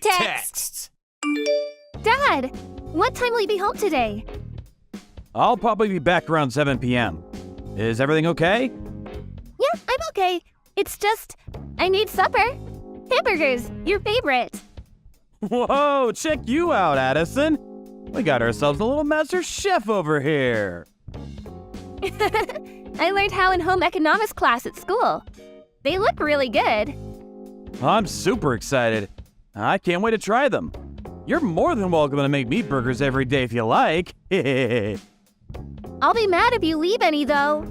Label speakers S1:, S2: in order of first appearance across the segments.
S1: Great texts!
S2: Dad, what time will you be home today?
S1: I'll probably be back around 7 p.m. Is everything okay?
S2: Yeah, I'm okay. It's just, I need supper. Hamburgers, your favorite.
S1: Whoa, check you out, Addison. We got ourselves a little master chef over here.
S2: I learned how in home economics class at school. They look really good.
S1: I'm super excited. I can't wait to try them. You're more than welcome to make me burgers every day if you like.
S2: I'll be mad if you leave any, though.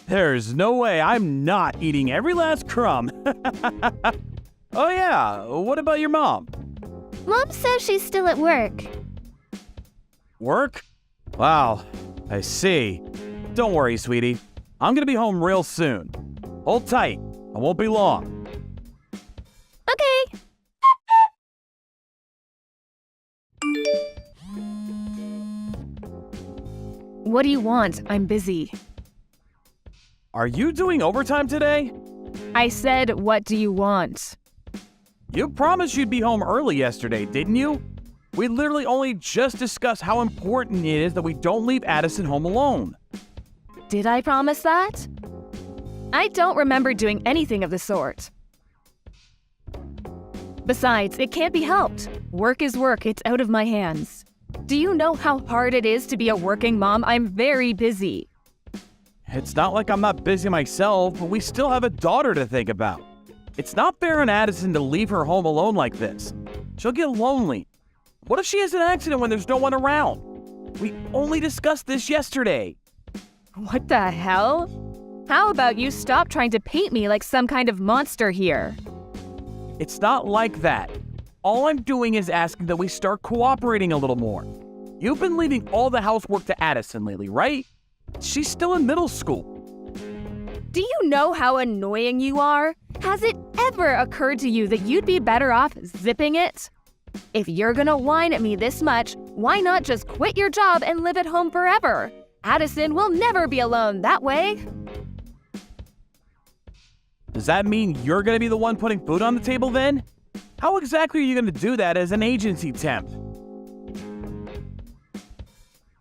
S1: There's no way I'm not eating every last crumb. Oh yeah, what about your mom?
S2: Mom says she's still at work.
S1: Work? Wow, I see. Don't worry, sweetie. I'm gonna be home real soon. Hold tight, I won't be long.
S2: Okay.
S3: What do you want? I'm busy.
S1: Are you doing overtime today?
S3: I said, what do you want?
S1: You promised you'd be home early yesterday, didn't you? We literally only just discussed how important it is that we don't leave Addison home alone.
S3: Did I promise that? I don't remember doing anything of the sort. Besides, it can't be helped. Work is work, it's out of my hands. Do you know how hard it is to be a working mom? I'm very busy.
S1: It's not like I'm not busy myself, but we still have a daughter to think about. It's not fair on Addison to leave her home alone like this. She'll get lonely. What if she has an accident when there's no one around? We only discussed this yesterday.
S3: What the hell? How about you stop trying to paint me like some kind of monster here?
S1: It's not like that. All I'm doing is asking that we start cooperating a little more. You've been leaving all the housework to Addison lately, right? She's still in middle school.
S3: Do you know how annoying you are? Has it ever occurred to you that you'd be better off zipping it? If you're gonna whine at me this much, why not just quit your job and live at home forever? Addison will never be alone that way.
S1: Does that mean you're gonna be the one putting food on the table then? How exactly are you gonna do that as an agency temp?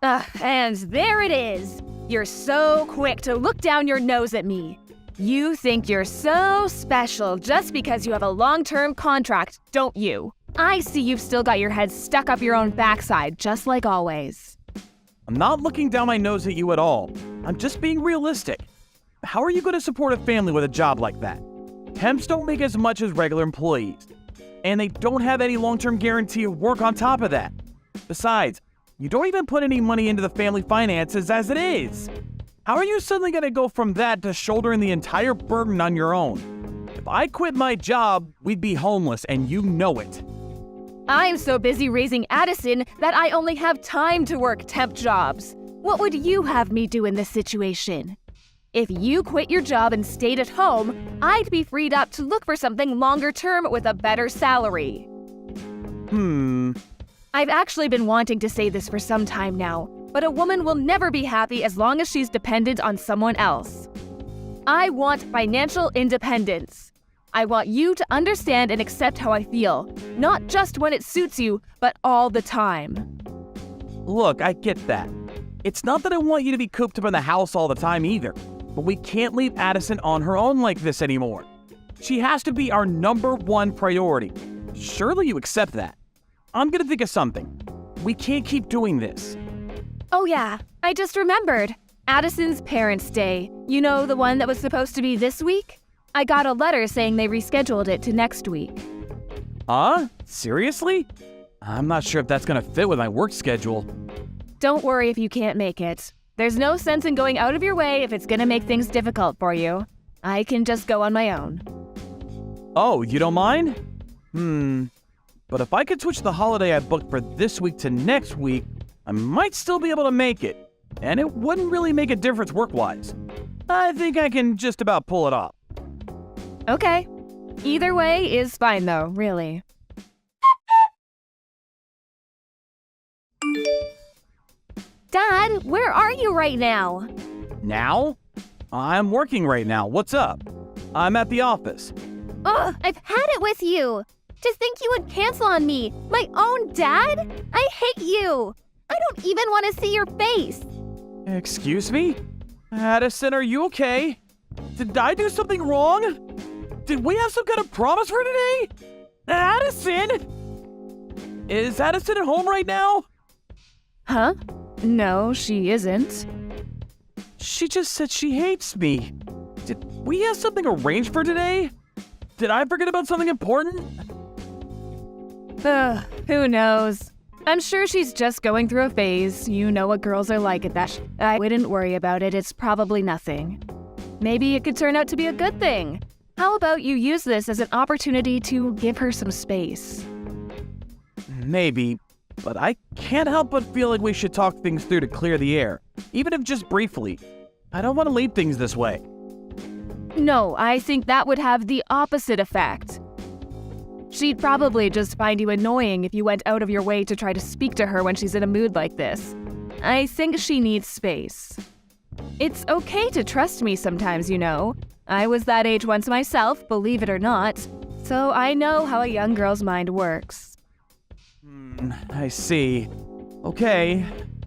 S3: And there it is. You're so quick to look down your nose at me. You think you're so special just because you have a long-term contract, don't you? I see you've still got your head stuck up your own backside, just like always.
S1: I'm not looking down my nose at you at all. I'm just being realistic. How are you going to support a family with a job like that? Temps don't make as much as regular employees, and they don't have any long-term guarantee of work on top of that. Besides, you don't even put any money into the family finances as it is. How are you suddenly going to go from that to shouldering the entire burden on your own? If I quit my job, we'd be homeless, and you know it.
S3: I'm so busy raising Addison that I only have time to work temp jobs. What would you have me do in this situation? If you quit your job and stayed at home, I'd be freed up to look for something longer term with a better salary. I've actually been wanting to say this for some time now, but a woman will never be happy as long as she's dependent on someone else. I want financial independence. I want you to understand and accept how I feel, not just when it suits you, but all the time.
S1: Look, I get that. It's not that I want you to be cooped up in the house all the time either, but we can't leave Addison on her own like this anymore. She has to be our #1 priority. Surely you accept that. I'm gonna think of something. We can't keep doing this.
S3: Oh yeah, I just remembered. Addison's Parents' Day. You know, the one that was supposed to be this week? I got a letter saying they rescheduled it to next week.
S1: Huh? Seriously? I'm not sure if that's gonna fit with my work schedule.
S3: Don't worry if you can't make it. There's no sense in going out of your way if it's gonna make things difficult for you. I can just go on my own.
S1: Oh, you don't mind? But if I could switch the holiday I booked for this week to next week, I might still be able to make it. And it wouldn't really make a difference work-wise. I think I can just about pull it off.
S3: Okay. Either way is fine though, really.
S2: Dad, where are you right now?
S1: Now? I'm working right now. What's up? I'm at the office.
S2: Ugh, I've had it with you. To think you would cancel on me, my own dad? I hate you. I don't even want to see your face.
S1: Excuse me? Addison, are you okay? Did I do something wrong? Did we have some kind of promise for today? Addison? Is Addison at home right now?
S3: Huh? No, she isn't.
S1: She just said she hates me. Did we have something arranged for today? Did I forget about something important?
S3: Who knows? I'm sure she's just going through a phase. You know what girls are like at that. I wouldn't worry about it. It's probably nothing. Maybe it could turn out to be a good thing. How about you use this as an opportunity to give her some space?
S1: Maybe, but I can't help but feel like we should talk things through to clear the air, even if just briefly. I don't want to leave things this way.
S3: No, I think that would have the opposite effect. She'd probably just find you annoying if you went out of your way to try to speak to her when she's in a mood like this. I think she needs space. It's okay to trust me sometimes, you know. I was that age once myself, believe it or not, so I know how a young girl's mind works.
S1: I see. Okay,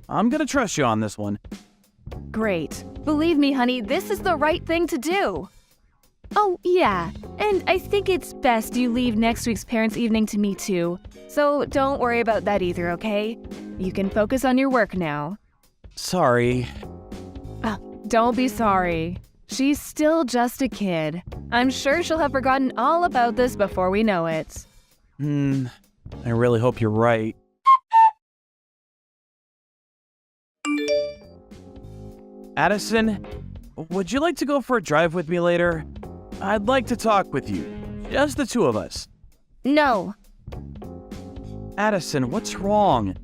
S1: I'm gonna trust you on this one.
S3: Great. Believe me, honey, this is the right thing to do. Oh, yeah, and I think it's best you leave next week's parents' evening to me too. So don't worry about that either, okay? You can focus on your work now.
S1: Sorry.
S3: Don't be sorry. She's still just a kid. I'm sure she'll have forgotten all about this before we know it.
S1: I really hope you're right. Addison, would you like to go for a drive with me later? I'd like to talk with you. Just the two of us.
S2: No.
S1: Addison, what's wrong?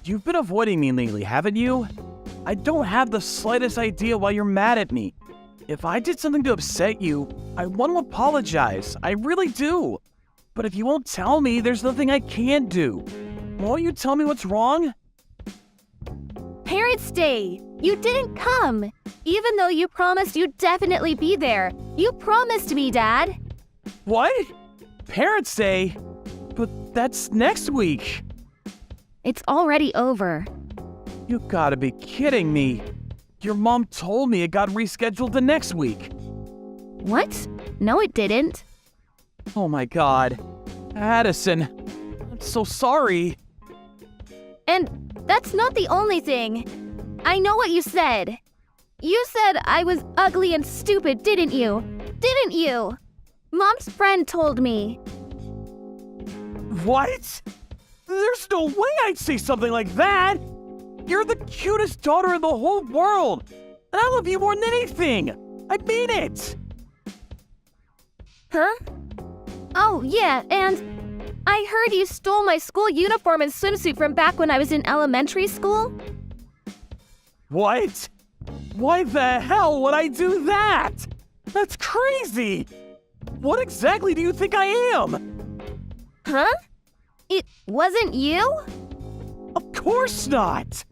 S1: You've been avoiding me lately, haven't you? I don't have the slightest idea why you're mad at me. If I did something to upset you, I want to apologize. I really do. But if you won't tell me, there's nothing I can do. Won't you tell me what's wrong?
S2: Parents' Day. You didn't come. Even though you promised you'd definitely be there. You promised me, Dad.
S1: What? Parents' Day? But that's next week.
S2: It's already over.
S1: You gotta be kidding me. Your mom told me it got rescheduled to next week.
S2: What? No, it didn't.
S1: Oh my god. Addison, I'm so sorry.
S2: And that's not the only thing. I know what you said. You said I was ugly and stupid, didn't you? Didn't you? Mom's friend told me.
S1: What? There's no way I'd say something like that. You're the cutest daughter in the whole world. And I love you more than anything. I mean it.
S2: Huh? Oh, yeah, and I heard you stole my school uniform and swimsuit from back when I was in elementary school.
S1: What? Why the hell would I do that? That's crazy. What exactly do you think I am?
S2: Huh? It wasn't you?
S1: Of course not.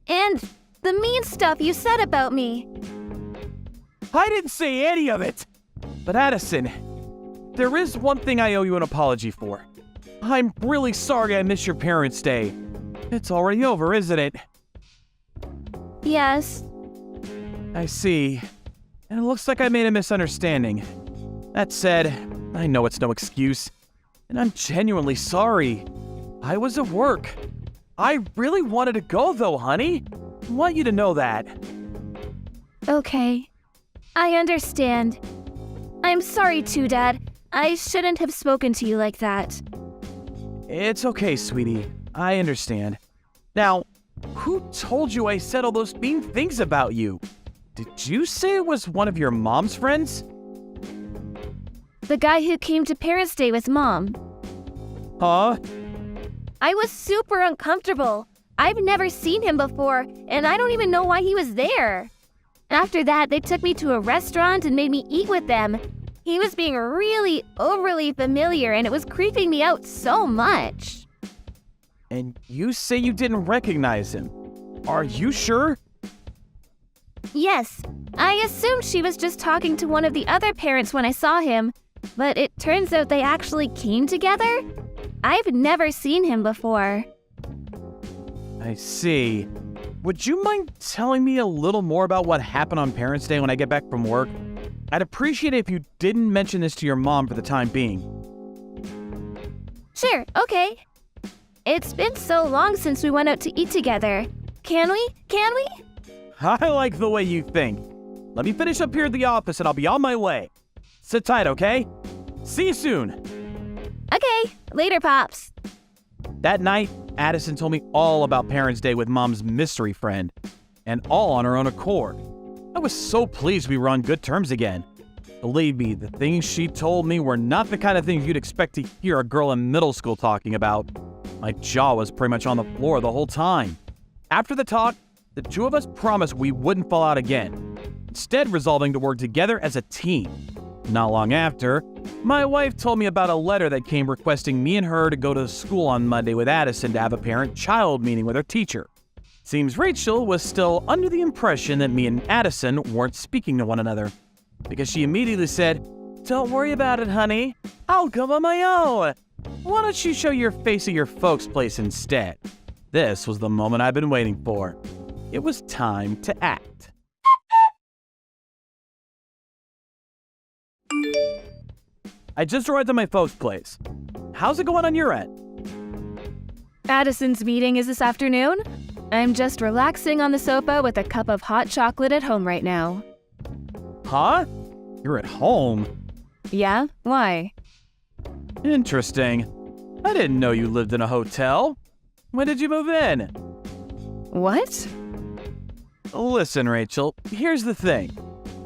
S2: And the mean stuff you said about me.
S1: I didn't say any of it. But Addison, there is one thing I owe you an apology for. I'm really sorry I missed your Parents' Day. It's already over, isn't it?
S2: Yes.
S1: I see. And it looks like I made a misunderstanding. That said, I know it's no excuse. And I'm genuinely sorry. I was at work. I really wanted to go though, honey. I want you to know that.
S2: Okay. I understand. I'm sorry too, Dad. I shouldn't have spoken to you like that.
S1: It's okay, sweetie. I understand. Now, who told you I said all those mean things about you? Did you say it was one of your mom's friends?
S2: The guy who came to Parents' Day with Mom.
S1: Huh?
S2: I was super uncomfortable. I've never seen him before, and I don't even know why he was there. After that, they took me to a restaurant and made me eat with them. He was being really overly familiar, and it was creeping me out so much.
S1: And you say you didn't recognize him. Are you sure?
S2: Yes, I assumed she was just talking to one of the other parents when I saw him. but it turns out they actually came together? I've never seen him before.
S1: I see. Would you mind telling me a little more about what happened on Parents' Day when I get back from work? I'd appreciate it if you didn't mention this to your mom for the time being.
S2: Sure, okay. It's been so long since we went out to eat together. Can we?
S1: I like the way you think. Let me finish up here at the office and I'll be on my way. Sit tight, okay? See you soon.
S2: Okay, later, Pops.
S1: That night, Addison told me all about Parents' Day with Mom's mystery friend, and all on her own accord. I was so pleased we were on good terms again. Believe me, the things she told me were not the kind of things you'd expect to hear a girl in middle school talking about. My jaw was pretty much on the floor the whole time. After the talk, the two of us promised we wouldn't fall out again, instead resolving to work together as a team. Not long after, my wife told me about a letter that came requesting me and her to go to school on Monday with Addison to have a parent-child meeting with her teacher. Seems Rachel was still under the impression that me and Addison weren't speaking to one another, because she immediately said, "Don't worry about it, honey. I'll go on my own. Why don't you show your face at your folks' place instead?" This was the moment I've been waiting for. It was time to act. I just arrived at my folks' place. How's it going on your end?
S3: Addison's meeting is this afternoon. I'm just relaxing on the sofa with a cup of hot chocolate at home right now.
S1: Huh? You're at home?
S3: Yeah? Why?
S1: Interesting. I didn't know you lived in a hotel. When did you move in?
S3: What?
S1: Listen, Rachel, here's the thing.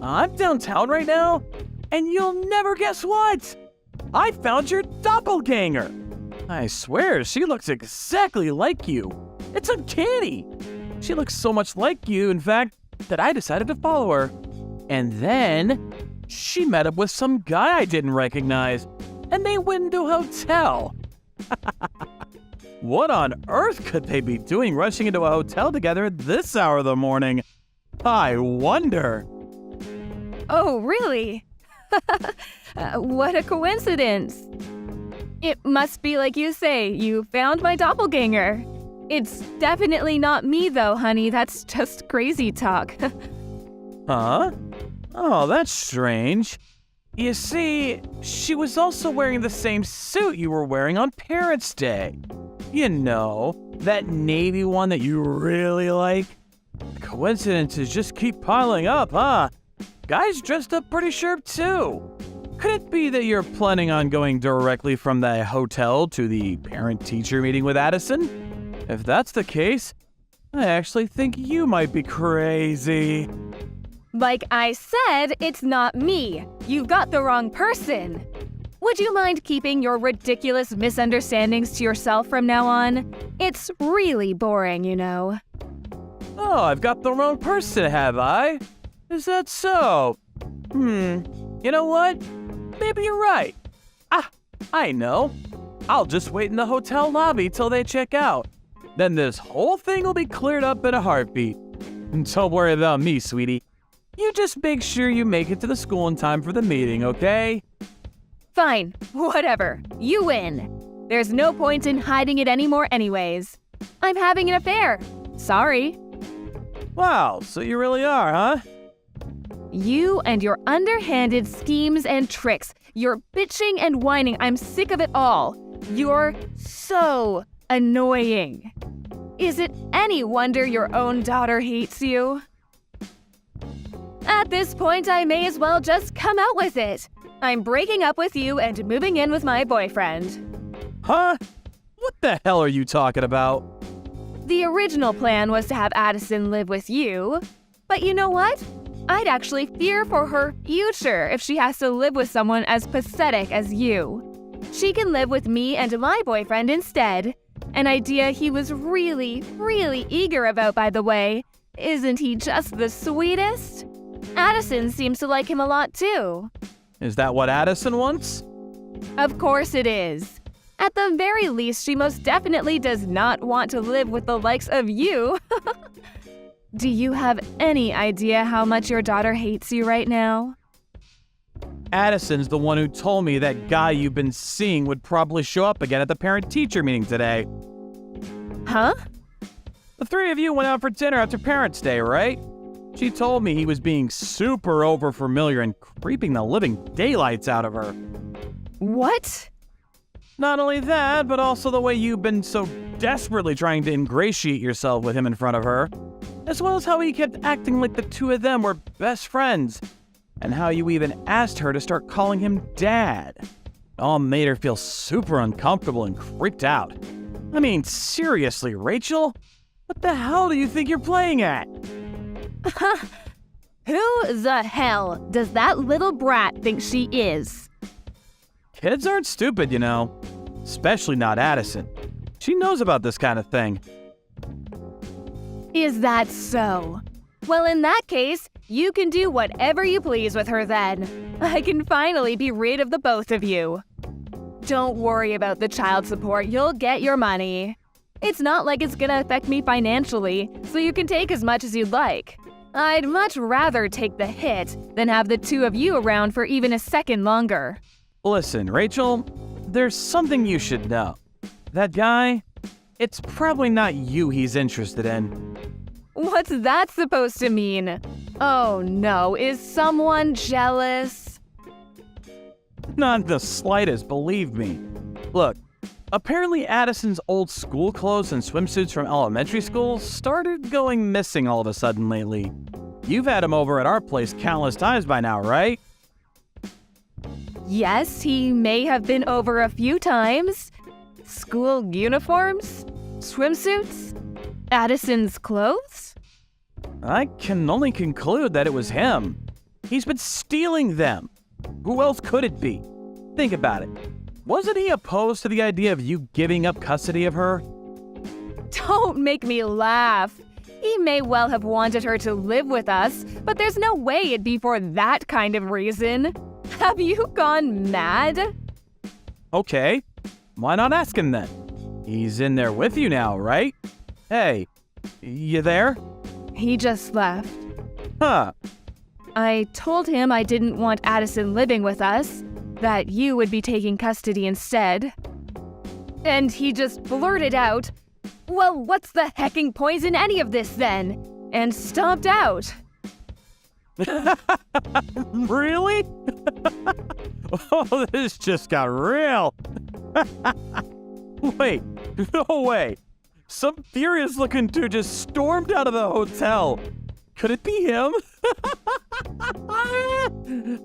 S1: I'm downtown right now, and you'll never guess what? I found your doppelganger. I swear, she looks exactly like you. It's uncanny. She looks so much like you, in fact, that I decided to follow her. And then she met up with some guy I didn't recognize, and they went into a hotel. What on earth could they be doing rushing into a hotel together at this hour of the morning? I wonder.
S3: Oh, really? What a coincidence. It must be like you say, you found my doppelganger. It's definitely not me though, honey. That's just crazy talk.
S1: Huh? Oh, that's strange. You see, she was also wearing the same suit you were wearing on Parents' Day. You know, that navy one that you really like. Coincidences just keep piling up, huh? Guys dressed up pretty sharp too. Could it be that you're planning on going directly from the hotel to the parent-teacher meeting with Addison? If that's the case, I actually think you might be crazy.
S3: Like I said, it's not me. You've got the wrong person. Would you mind keeping your ridiculous misunderstandings to yourself from now on? It's really boring, you know.
S1: Oh, I've got the wrong person, have I? Is that so? You know what? Maybe you're right. I know. I'll just wait in the hotel lobby till they check out. Then this whole thing will be cleared up in a heartbeat. And don't worry about me, sweetie. You just make sure you make it to the school in time for the meeting, okay?
S3: Fine, whatever. You win. There's no point in hiding it anymore anyways. I'm having an affair. Sorry.
S1: Wow, so you really are, huh?
S3: You and your underhanded schemes and tricks. Your bitching and whining. I'm sick of it all. You're so annoying. Is it any wonder your own daughter hates you? At this point, I may as well just come out with it. I'm breaking up with you and moving in with my boyfriend.
S1: Huh? What the hell are you talking about?
S3: The original plan was to have Addison live with you, but you know what? I'd actually fear for her future if she has to live with someone as pathetic as you. She can live with me and my boyfriend instead. An idea he was really eager about, by the way. Isn't he just the sweetest? Addison seems to like him a lot too.
S1: Is that what Addison wants?
S3: Of course it is. At the very least, she most definitely does not want to live with the likes of you. Do you have any idea how much your daughter hates you right now?
S1: Addison's the one who told me that guy you've been seeing would probably show up again at the parent-teacher meeting today.
S3: Huh?
S1: The three of you went out for dinner after Parents' Day, right? She told me he was being super over-familiar and creeping the living daylights out of her.
S3: What?
S1: Not only that, but also the way you've been so desperately trying to ingratiate yourself with him in front of her, as well as how he kept acting like the two of them were best friends, and how you even asked her to start calling him Dad. It all made her feel super uncomfortable and creeped out. I mean, seriously, Rachel? What the hell do you think you're playing at?
S3: Who the hell does that little brat think she is?
S1: Kids aren't stupid, you know. Especially not Addison. She knows about this kind of thing.
S3: Is that so? Well, in that case, you can do whatever you please with her then. I can finally be rid of the both of you. Don't worry about the child support, you'll get your money. It's not like it's gonna affect me financially, so you can take as much as you'd like. I'd much rather take the hit than have the two of you around for even a second longer.
S1: Listen, Rachel, there's something you should know. That guy, it's probably not you he's interested in.
S3: What's that supposed to mean? Oh no, is someone jealous?
S1: Not the slightest, believe me. Look, apparently Addison's old school clothes and swimsuits from elementary school started going missing all of a sudden lately. You've had him over at our place countless times by now, right?
S3: Yes, he may have been over a few times. School uniforms? Swimsuits? Addison's clothes?
S1: I can only conclude that it was him. He's been stealing them. Who else could it be? Think about it. Wasn't he opposed to the idea of you giving up custody of her?
S3: Don't make me laugh. He may well have wanted her to live with us, but there's no way it'd be for that kind of reason. Have you gone mad?
S1: Okay, why not ask him then? He's in there with you now, right? Hey, you there?
S3: He just left.
S1: Huh.
S3: I told him I didn't want Addison living with us, that you would be taking custody instead. And he just blurted out, "Well, what's the hecking points in any of this then?" and stomped out.
S1: Really? Oh, this just got real. Wait, no way. Some furious looking dude just stormed out of the hotel. Could it be him?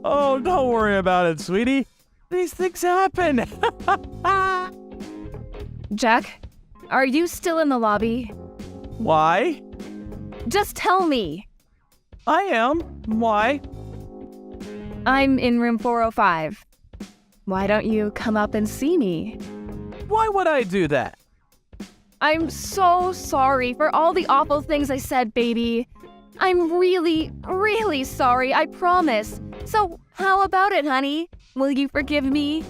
S1: Oh, don't worry about it, sweetie. These things happen.
S3: Jack, are you still in the lobby?
S1: Why?
S3: Just tell me.
S1: I am. Why?
S3: I'm in room 405. Why don't you come up and see me?
S1: Why would I do that?
S3: I'm so sorry for all the awful things I said, baby. I'm really, really sorry, I promise. So, how about it, honey? Will you forgive me?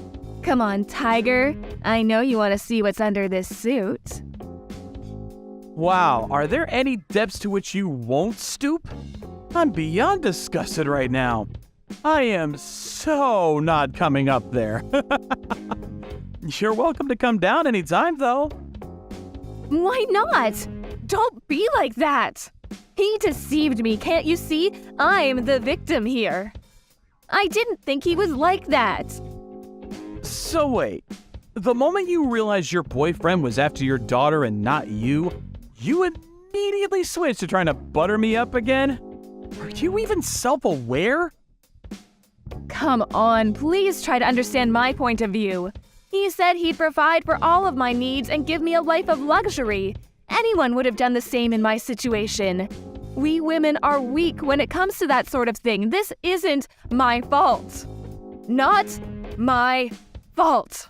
S3: Come on, Tiger. I know you want to see what's under this suit.
S1: Wow, are there any depths to which you won't stoop? I'm beyond disgusted right now. I am so not coming up there. You're welcome to come down anytime, though.
S3: Why not? Don't be like that. He deceived me, can't you see? I'm the victim here. I didn't think he was like that.
S1: So wait, the moment you realized your boyfriend was after your daughter and not you, you immediately switched to trying to butter me up again? Are you even self-aware?
S3: Come on, please try to understand my point of view. He said he'd provide for all of my needs and give me a life of luxury. Anyone would have done the same in my situation. We women are weak when it comes to that sort of thing. This isn't my fault. Not my fault.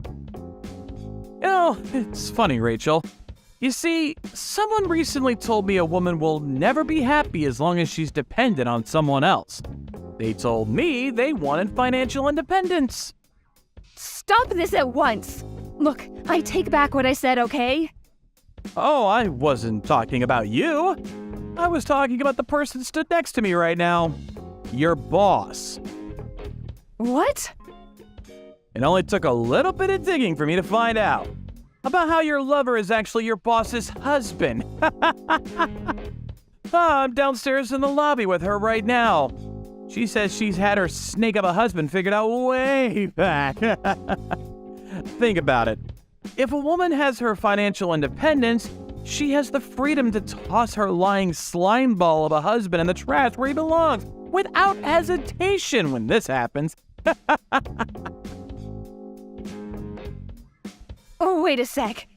S1: You know, it's funny, Rachel. You see, someone recently told me a woman will never be happy as long as she's dependent on someone else. They told me they wanted financial independence.
S3: Stop this at once. Look, I take back what I said, okay?
S1: Oh, I wasn't talking about you. I was talking about the person stood next to me right now. Your boss.
S3: What?
S1: It only took a little bit of digging for me to find out about how your lover is actually your boss's husband. I'm downstairs in the lobby with her right now. She says she's had her snake of a husband figured out way back. Think about it. If a woman has her financial independence, she has the freedom to toss her lying slime ball of a husband in the trash where he belongs without hesitation when this happens.
S3: Oh, wait a sec.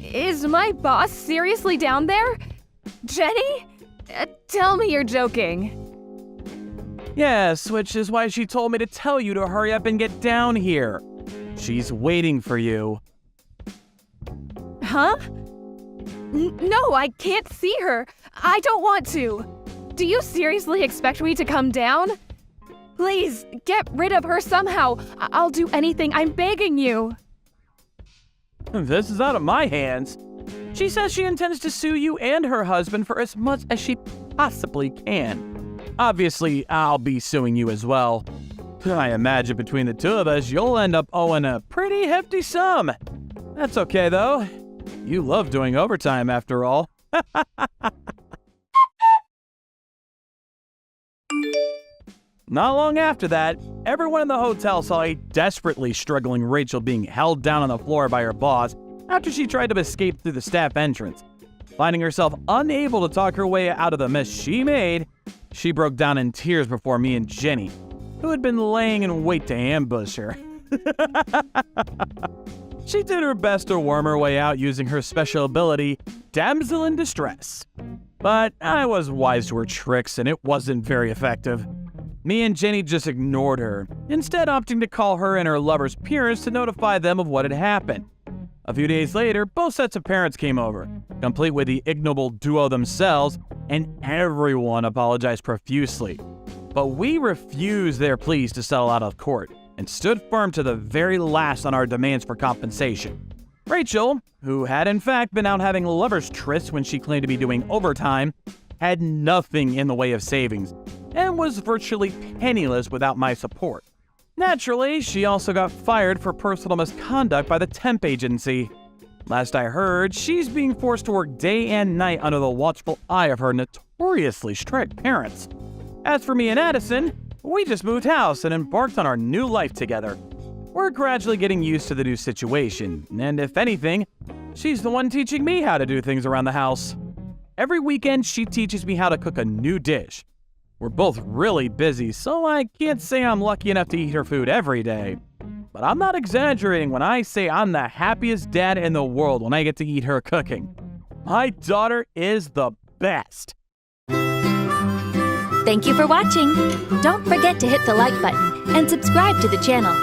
S3: Is my boss seriously down there? Jenny? Tell me you're joking.
S1: Yes, which is why she told me to tell you to hurry up and get down here. She's waiting for you.
S3: Huh? No, I can't see her. I don't want to. Do you seriously expect me to come down? Please, get rid of her somehow. I'll do anything. I'm begging you.
S1: This is out of my hands. She says she intends to sue you and her husband for as much as she possibly can. Obviously, I'll be suing you as well. I imagine between the two of us, you'll end up owing a pretty hefty sum. That's okay, though. You love doing overtime, after all. Not long after that, everyone in the hotel saw a desperately struggling Rachel being held down on the floor by her boss after she tried to escape through the staff entrance. Finding herself unable to talk her way out of the mess she made, she broke down in tears before me and Jenny, who had been laying in wait to ambush her. She did her best to worm her way out using her special ability, Damsel in Distress. But I was wise to her tricks and it wasn't very effective. Me and Jenny just ignored her, instead opting to call her and her lover's parents to notify them of what had happened. A few days later, both sets of parents came over, complete with the ignoble duo themselves, and everyone apologized profusely. But we refused their pleas to settle out of court, and stood firm to the very last on our demands for compensation. Rachel, who had in fact been out having lovers' trysts when she claimed to be doing overtime, had nothing in the way of savings, and was virtually penniless without my support. Naturally, she also got fired for personal misconduct by the temp agency. Last I heard, she's being forced to work day and night under the watchful eye of her notoriously strict parents. As for me and Addison, we just moved house and embarked on our new life together. We're gradually getting used to the new situation, and if anything, she's the one teaching me how to do things around the house. Every weekend, she teaches me how to cook a new dish. We're both really busy, so I can't say I'm lucky enough to eat her food every day. But I'm not exaggerating when I say I'm the happiest dad in the world when I get to eat her cooking. My daughter is the best.
S4: Thank you for watching. Don't forget to hit the like button and subscribe to the channel.